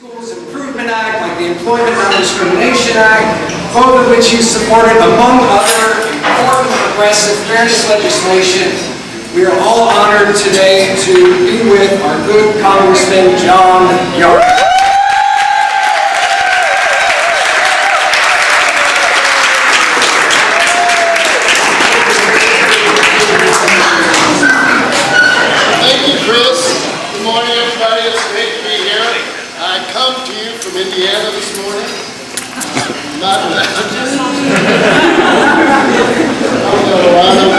Schools Improvement Act, like the Employment Non-Discrimination Act, both of which he supported, among other important progressive fairness legislation. We are all honored today to be with our good Congressman John Yarmuth. Indiana this morning. Not that. I've got a lot of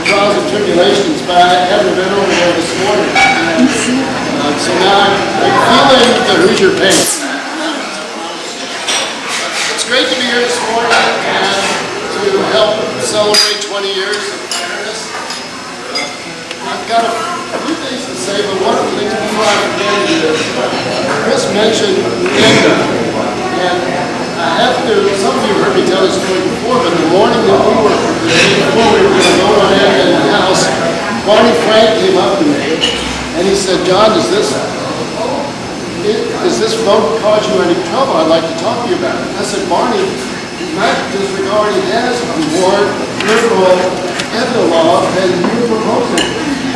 trials and tribulations, but I haven't been over there this morning. So now I'm feeling the Hoosier pain. It's great to be here this morning and to help celebrate 20 years of fairness. I've got a few things to say, but one of the things before I begin is Chris mentioned Linda, and I have to, some of you heard me tell this story before, but the morning that we were, the day before we were going to vote on it in the house, Barney Frank came up to me, and he said, John, does this vote cause you any trouble? I'd like to talk to you about it. I said, Barney, not disregarding his more liberal ethical law than you proposing.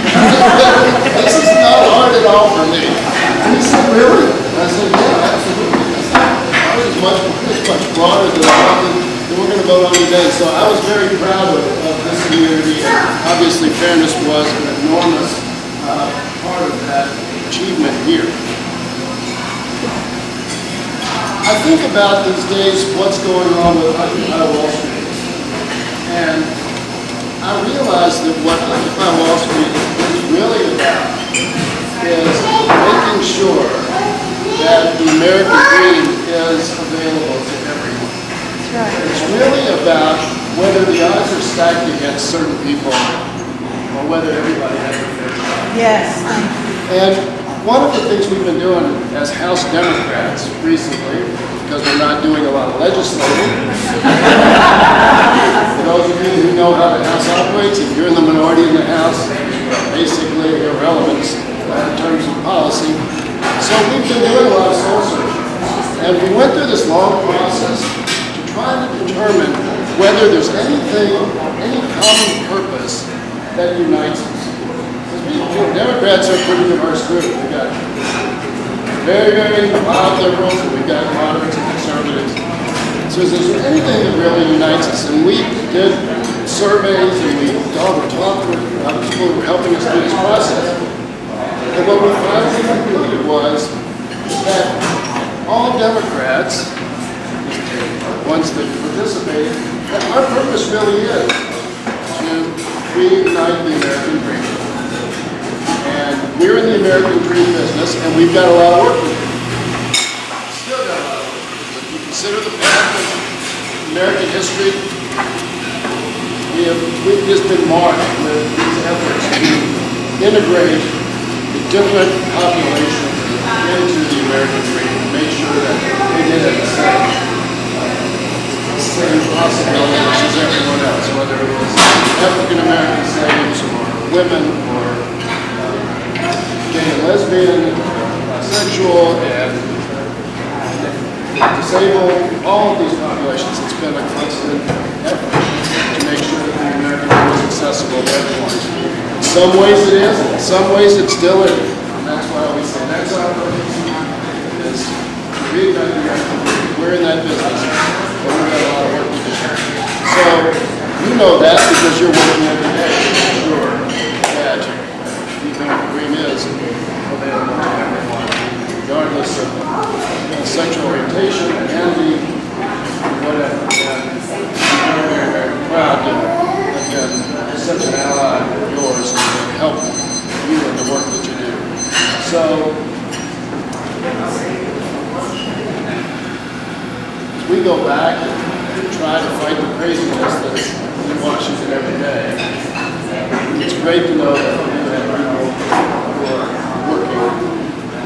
This is not hard at all for me. And he said, really? I said, yeah, absolutely. Ours is much broader than something that we're going to vote on today. So I was very proud of this community. And obviously, fairness was an enormous part of that achievement here. I think about these days what's going on with Occupy Wall Street. And I realize that what Occupy Wall Street is really about is making sure that the American dream is available to everyone. That's right. It's really about whether the odds are stacked against certain people or whether everybody has a fair shot. Yes. And one of the things we've been doing as House Democrats recently, because we're not doing a lot of legislating, for those of you who know how the House operates, if you're in the minority in the House, basically irrelevant in terms of policy. So we've been doing a lot of soul searching. And we went through this long process to try to determine whether there's anything, any common purpose that unites us. Democrats are a pretty diverse group. We've got very, very mild liberals, and we've got moderates and conservatives. So is there anything that really unites us? And we did surveys, and we talked with people who were helping us through this process. And what we finally concluded was that all Democrats, ones that participated, that our purpose really is to reignite the American dream. And we're in the American dream business, and we've got a lot of work to do. Still got a lot of work to do. If you consider the path of American history, we've just been marked with these efforts to integrate the different populations into the American dream and make sure that they did have the same possibilities as everyone else, whether it was African American slaves or women or gay and lesbian, bisexual, and disabled, all of these populations. It's been a constant effort to make sure that the American dream is accessible to everyone. In some ways it is, and in some ways it still is. And that's why we say that's our purpose, is to reignite the American dream. We're in that business, but we've got a lot of work to do. So, you know that because you're working every day to make sure that the American dream is available to everyone, regardless of sexual orientation, identity, whatever. And I'm very, very proud to have been such an ally of yours and to help you in the work that you do. So, as we go back and try to fight the craziness that's in Washington every day, it's great to know that we have people who are working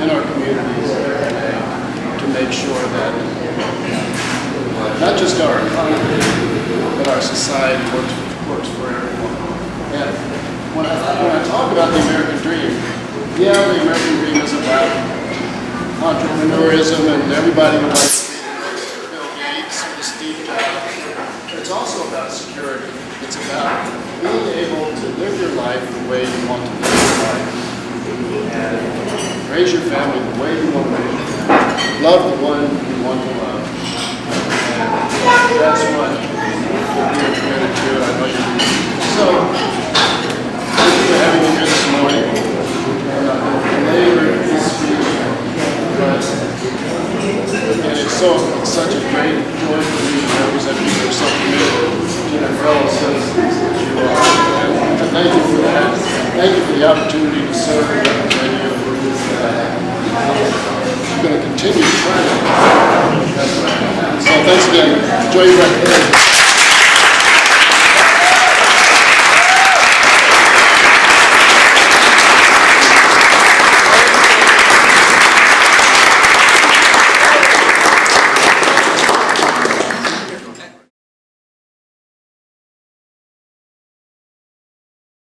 in our communities every day to make sure that not just our economy, but our society works for everyone. And when I talk about the American dream, yeah, the American dream is about entrepreneurism, and everybody would like to be Bill Gates or Steve Jobs. But it's also about security. It's about being able to live your life the way you want to live your life, and raise your family the way you want to raise your family, love the one you want to love. And that's what you're committed to. I know you do. So, thank you for having me here this morning. Later this speech, but and it's such a great joy for me to represent people who are so committed to their fellow citizens as you are. And thank you for that. Thank you for the opportunity to serve and represent you. I'm going to continue to try. So thanks again. Enjoy your rest.